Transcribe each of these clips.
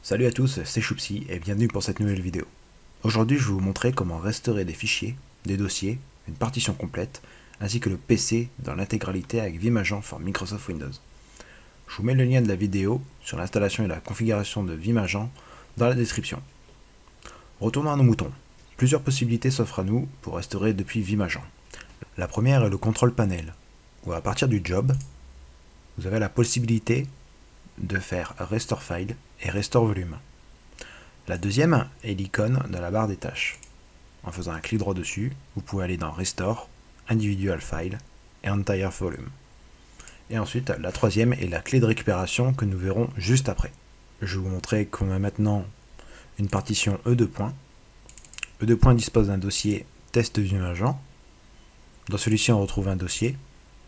Salut à tous, c'est Choupsi et bienvenue pour cette nouvelle vidéo. Aujourd'hui je vais vous montrer comment restaurer des fichiers, des dossiers, une partition complète, ainsi que le PC dans l'intégralité avec Vimagent for Microsoft Windows. Je vous mets le lien de la vidéo sur l'installation et la configuration de Vimagent dans la description. Retournons à nos moutons. Plusieurs possibilités s'offrent à nous pour restaurer depuis Vimagent. La première est le contrôle panel, où à partir du job, vous avez la possibilité de faire Restore File et Restore Volume. La deuxième est l'icône de la barre des tâches. En faisant un clic droit dessus, vous pouvez aller dans Restore, Individual File et Entire Volume. Et ensuite, la troisième est la clé de récupération que nous verrons juste après. Je vais vous montrer qu'on a maintenant une partition E2. E2 dispose d'un dossier test Vimagent. Dans celui-ci, on retrouve un dossier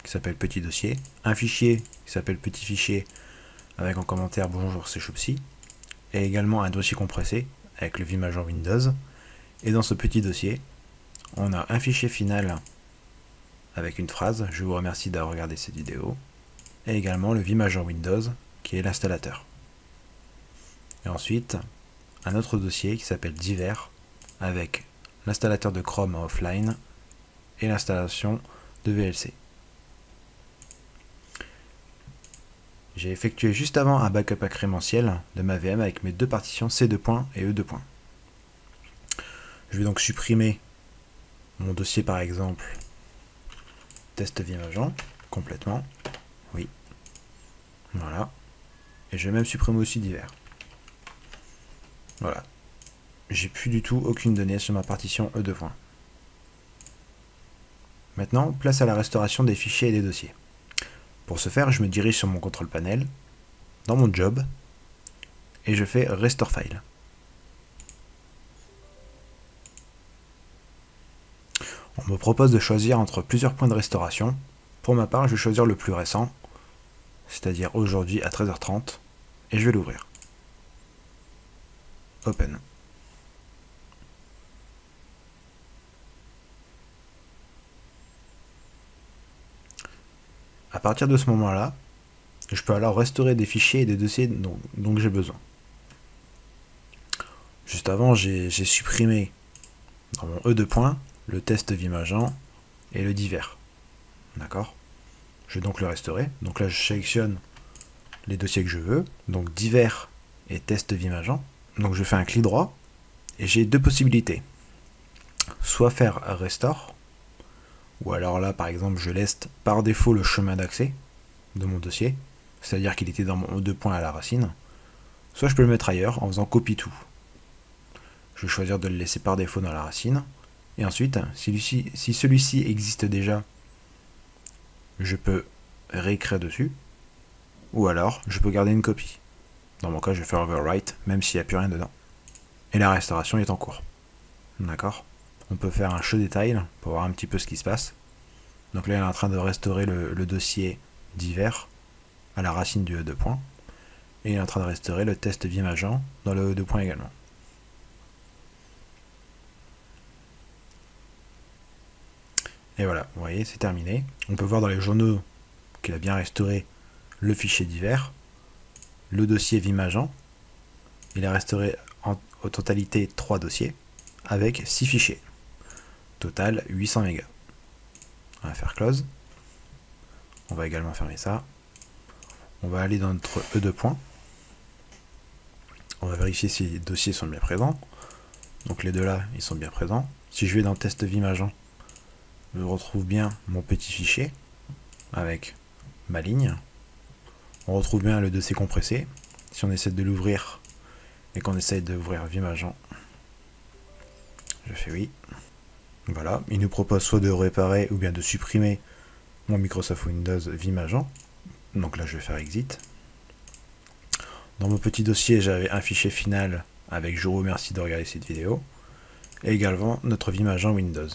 qui s'appelle Petit Dossier, un fichier qui s'appelle Petit Fichier avec en commentaire bonjour c'est Choupsi, et également un dossier compressé avec le Vimagent Windows. Et dans ce petit dossier, on a un fichier final avec une phrase, je vous remercie d'avoir regardé cette vidéo, et également le Vimagent Windows qui est l'installateur. Et ensuite, un autre dossier qui s'appelle Divers avec l'installateur de Chrome en offline et l'installation de VLC. J'ai effectué juste avant un backup incrémentiel de ma VM avec mes deux partitions C2 et E2. Je vais donc supprimer mon dossier par exemple test Vimagent complètement. Oui. Voilà. Et je vais même supprimer aussi divers. Voilà. J'ai plus du tout aucune donnée sur ma partition E2. Maintenant, place à la restauration des fichiers et des dossiers. Pour ce faire, je me dirige sur mon contrôle panel, dans mon job, et je fais Restore File. On me propose de choisir entre plusieurs points de restauration. Pour ma part, je vais choisir le plus récent, c'est-à-dire aujourd'hui à 13h30, et je vais l'ouvrir. Open. À partir de ce moment-là, je peux alors restaurer des fichiers et des dossiers dont j'ai besoin. Juste avant, j'ai supprimé dans mon E2 le test Vimagent et le divers. D'accord? Je vais donc le restaurer. Donc là, je sélectionne les dossiers que je veux. Donc divers et test Vimagent. Donc je fais un clic droit et j'ai deux possibilités. Soit faire restore, ou alors là, par exemple, je laisse par défaut le chemin d'accès de mon dossier, c'est-à-dire qu'il était dans mon E2 à la racine. Soit je peux le mettre ailleurs en faisant copie tout. Je vais choisir de le laisser par défaut dans la racine. Et ensuite, si celui-ci existe déjà, je peux réécrire dessus. Ou alors, je peux garder une copie. Dans mon cas, je vais faire overwrite, même s'il n'y a plus rien dedans. Et la restauration est en cours. D'accord? On peut faire un show détail pour voir un petit peu ce qui se passe. Donc là, il est en train de restaurer le dossier divers à la racine du E2. Et il est en train de restaurer le test Vimagent dans le E2 également. Et voilà, vous voyez, c'est terminé. On peut voir dans les journaux qu'il a bien restauré le fichier divers, le dossier Vimagent. Il a restauré en totalité 3 dossiers avec 6 fichiers. Total 800 mégas. On va faire close. On va également fermer ça. On va aller dans notre E2. On va vérifier si les dossiers sont bien présents. Donc les deux là, ils sont bien présents. Si je vais dans test Vimagent, je retrouve bien mon petit fichier avec ma ligne. On retrouve bien le dossier compressé. Si on essaie de l'ouvrir et qu'on essaye d'ouvrir Vimagent, je fais oui. Voilà, il nous propose soit de réparer ou bien de supprimer mon Microsoft Windows Vimagent. Donc là, je vais faire exit. Dans mon petit dossier, j'avais un fichier final avec je vous remercie de regarder cette vidéo et également notre Vimagent Windows.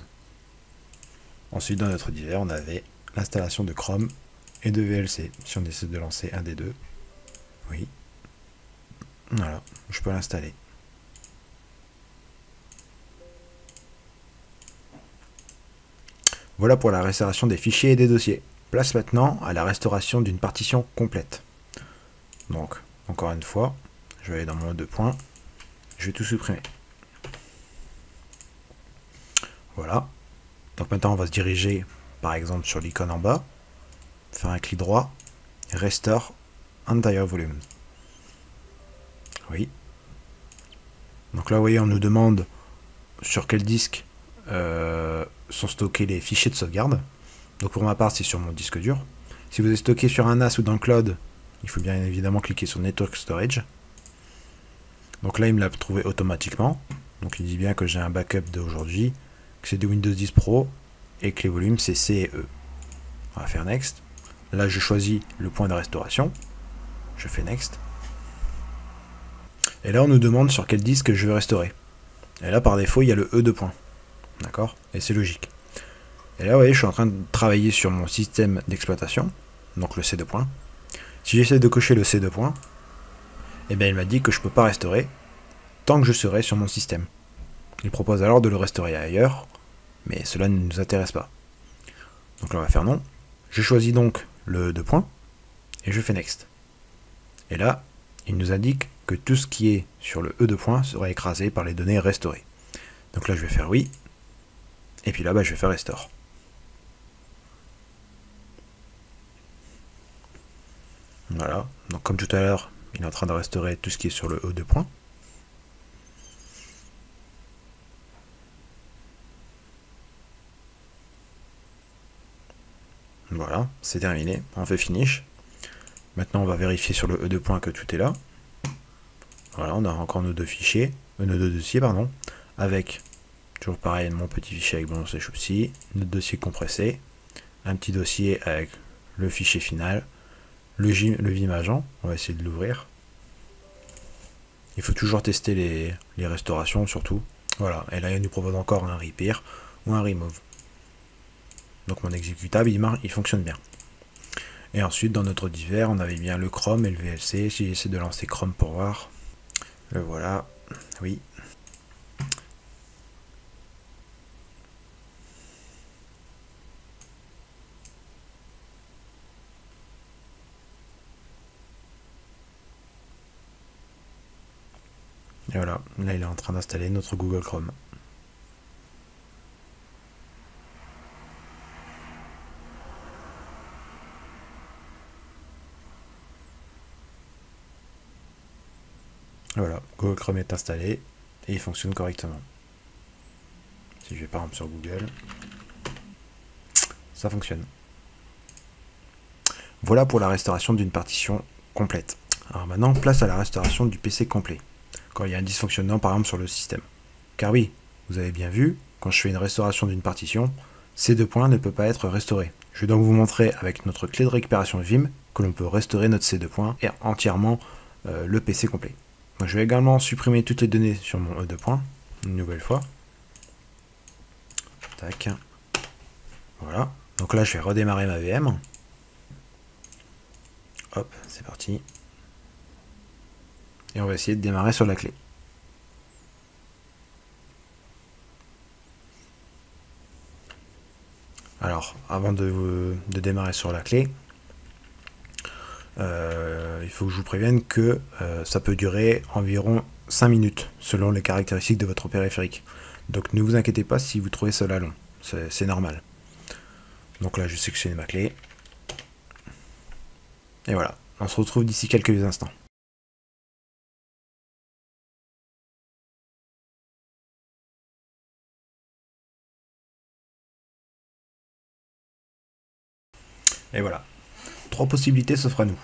Ensuite, dans notre divers, on avait l'installation de Chrome et de VLC. Si on essaie de lancer un des deux, oui, voilà, je peux l'installer. Voilà pour la restauration des fichiers et des dossiers. Place maintenant à la restauration d'une partition complète. Donc, encore une fois, Je vais aller dans mon mode de points. Je vais tout supprimer. Voilà. Donc maintenant, on va se diriger, par exemple, sur l'icône en bas. Faire un clic droit. Restore Entire Volume. Oui. Donc là, vous voyez, on nous demande sur quel disque sont stockés les fichiers de sauvegarde. Donc pour ma part, c'est sur mon disque dur. Si vous êtes stocké sur un NAS ou dans le cloud, il faut bien évidemment cliquer sur Network Storage. Donc là, il me l'a trouvé automatiquement. Donc il dit bien que j'ai un backup d'aujourd'hui, que c'est de Windows 10 Pro et que les volumes c'est C et E. On va faire Next. Là, je choisis le point de restauration. Je fais Next. Et là, on nous demande sur quel disque je veux restaurer. Et là, par défaut, il y a le E de point. D'accord? Et c'est logique. Et là, vous voyez, je suis en train de travailler sur mon système d'exploitation, donc le C de point. Si j'essaie de cocher le C de point, eh bien, il m'a dit que je ne peux pas restaurer tant que je serai sur mon système. Il propose alors de le restaurer ailleurs, mais cela ne nous intéresse pas. Donc là, on va faire non. Je choisis donc le E de point, et je fais Next. Et là, il nous indique que tout ce qui est sur le E de point sera écrasé par les données restaurées. Donc là, je vais faire oui, et puis là, je vais faire Restore. Voilà, donc comme tout à l'heure, il est en train de restaurer tout ce qui est sur le E de point. Voilà, c'est terminé, on fait Finish. Maintenant, on va vérifier sur le E de point que tout est là. Voilà, on a encore nos deux fichiers, nos deux dossiers, pardon, avec, toujours pareil, mon petit fichier avec mon C#C, notre dossier compressé, un petit dossier avec le fichier final, le Vim agent, on va essayer de l'ouvrir. Il faut toujours tester les restaurations surtout. Voilà, et là il nous propose encore un repair ou un remove. Donc mon exécutable il fonctionne bien. Et ensuite dans notre divers on avait bien le Chrome et le VLC. Si j'essaie de lancer Chrome pour voir, le voilà, oui. Et voilà, là il est en train d'installer notre Google Chrome. Voilà, Google Chrome est installé et il fonctionne correctement. Si je vais par exemple sur Google, ça fonctionne. Voilà pour la restauration d'une partition complète. Alors maintenant, place à la restauration du PC complet, quand il y a un dysfonctionnement par exemple sur le système. Car oui, vous avez bien vu, quand je fais une restauration d'une partition, ces deux points ne peuvent pas être restaurés. Je vais donc vous montrer avec notre clé de récupération Vim que l'on peut restaurer notre C2 points et entièrement le PC complet. Donc je vais également supprimer toutes les données sur mon E2 points, une nouvelle fois. Tac. Voilà. Donc là, je vais redémarrer ma VM. Hop, c'est parti. Et on va essayer de démarrer sur la clé. Alors, avant de démarrer sur la clé, il faut que je vous prévienne que ça peut durer environ 5 minutes selon les caractéristiques de votre périphérique. Donc ne vous inquiétez pas si vous trouvez cela long, c'est normal. Donc là je sélectionne ma clé. Et voilà, on se retrouve d'ici quelques instants. Et voilà, 3 possibilités s'offrent à nous.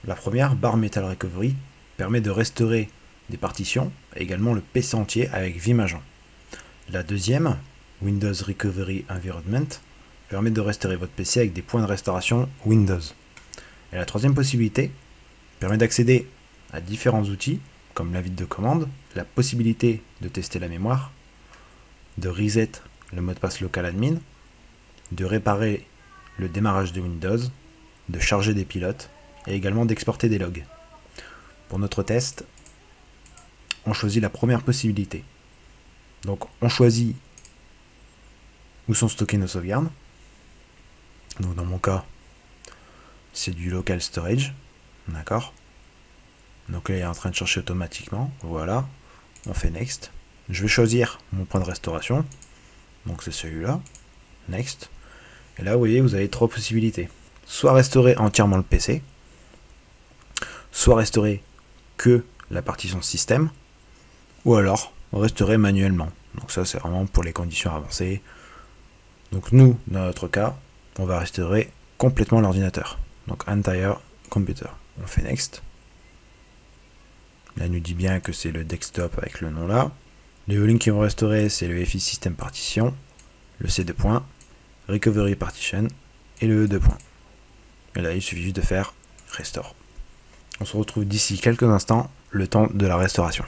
La première, Bare Metal Recovery, permet de restaurer des partitions et également le PC entier avec Vim agent. La deuxième, Windows Recovery Environment, permet de restaurer votre PC avec des points de restauration Windows. Et la troisième possibilité permet d'accéder à différents outils, comme la vide de commande, la possibilité de tester la mémoire, de reset le mot de passe local admin, de réparer le démarrage de Windows, de charger des pilotes, et également d'exporter des logs. Pour notre test, on choisit la première possibilité. Donc on choisit où sont stockées nos sauvegardes. Donc dans mon cas, c'est du local storage, d'accord. Donc là il est en train de chercher automatiquement, voilà, on fait Next. Je vais choisir mon point de restauration, donc c'est celui-là, Next. Et là vous voyez vous avez trois possibilités, soit restaurer entièrement le PC, soit restaurer que la partition système, ou alors restaurer manuellement. Donc ça c'est vraiment pour les conditions avancées. Donc nous, dans notre cas, on va restaurer complètement l'ordinateur. Donc entire computer. On fait Next. Là, il nous dit bien que c'est le desktop avec le nom là. Les volumes qui vont restaurer, c'est le FI System Partition, le C2 points, Recovery Partition et le E2 points. Et là, il suffit juste de faire Restore. On se retrouve d'ici quelques instants, le temps de la restauration.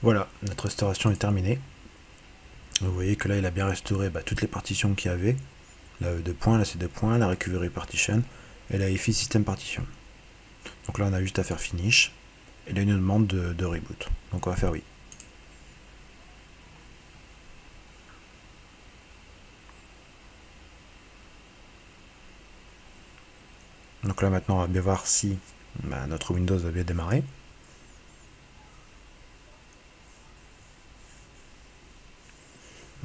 Voilà, notre restauration est terminée. Vous voyez que là, il a bien restauré toutes les partitions qu'il y avait. La E2 points, la C2 points, la Recovery Partition et la FI System Partition. Donc là, on a juste à faire Finish. Et là, il nous demande de reboot. Donc on va faire oui. Donc là, maintenant, on va bien voir si notre Windows va bien démarrer.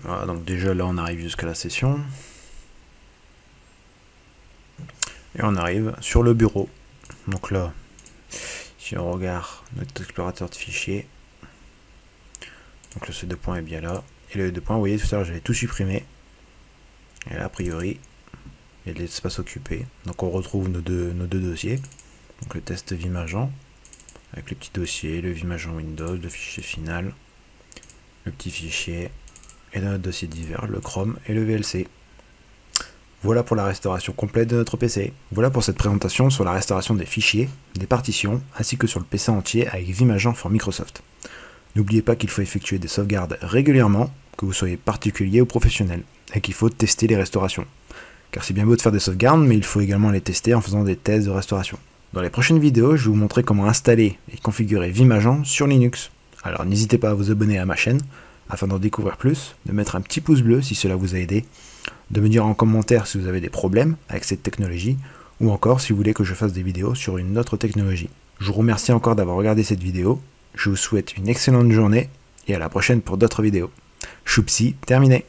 Voilà, donc déjà là, on arrive jusqu'à la session. Et on arrive sur le bureau. Donc là, si on regarde notre explorateur de fichiers, donc le C2 points est bien là. Et le E2 points, vous voyez, tout à l'heure, j'avais tout supprimé. Et là, a priori, il y a de l'espace occupé. Donc on retrouve nos deux dossiers. Donc le test Vimagent, avec les petits dossiers, le Vimagent Windows, le fichier final, le petit fichier, et dans notre dossier divers, le Chrome et le VLC. Voilà pour la restauration complète de notre PC. Voilà pour cette présentation sur la restauration des fichiers, des partitions, ainsi que sur le PC entier avec Vimagent for Microsoft. N'oubliez pas qu'il faut effectuer des sauvegardes régulièrement, que vous soyez particulier ou professionnel, et qu'il faut tester les restaurations. Car c'est bien beau de faire des sauvegardes, mais il faut également les tester en faisant des tests de restauration. Dans les prochaines vidéos, je vais vous montrer comment installer et configurer Vimagent sur Linux. Alors n'hésitez pas à vous abonner à ma chaîne, afin d'en découvrir plus, de mettre un petit pouce bleu si cela vous a aidé, de me dire en commentaire si vous avez des problèmes avec cette technologie, ou encore si vous voulez que je fasse des vidéos sur une autre technologie. Je vous remercie encore d'avoir regardé cette vidéo, je vous souhaite une excellente journée, et à la prochaine pour d'autres vidéos. Choupsi, terminé.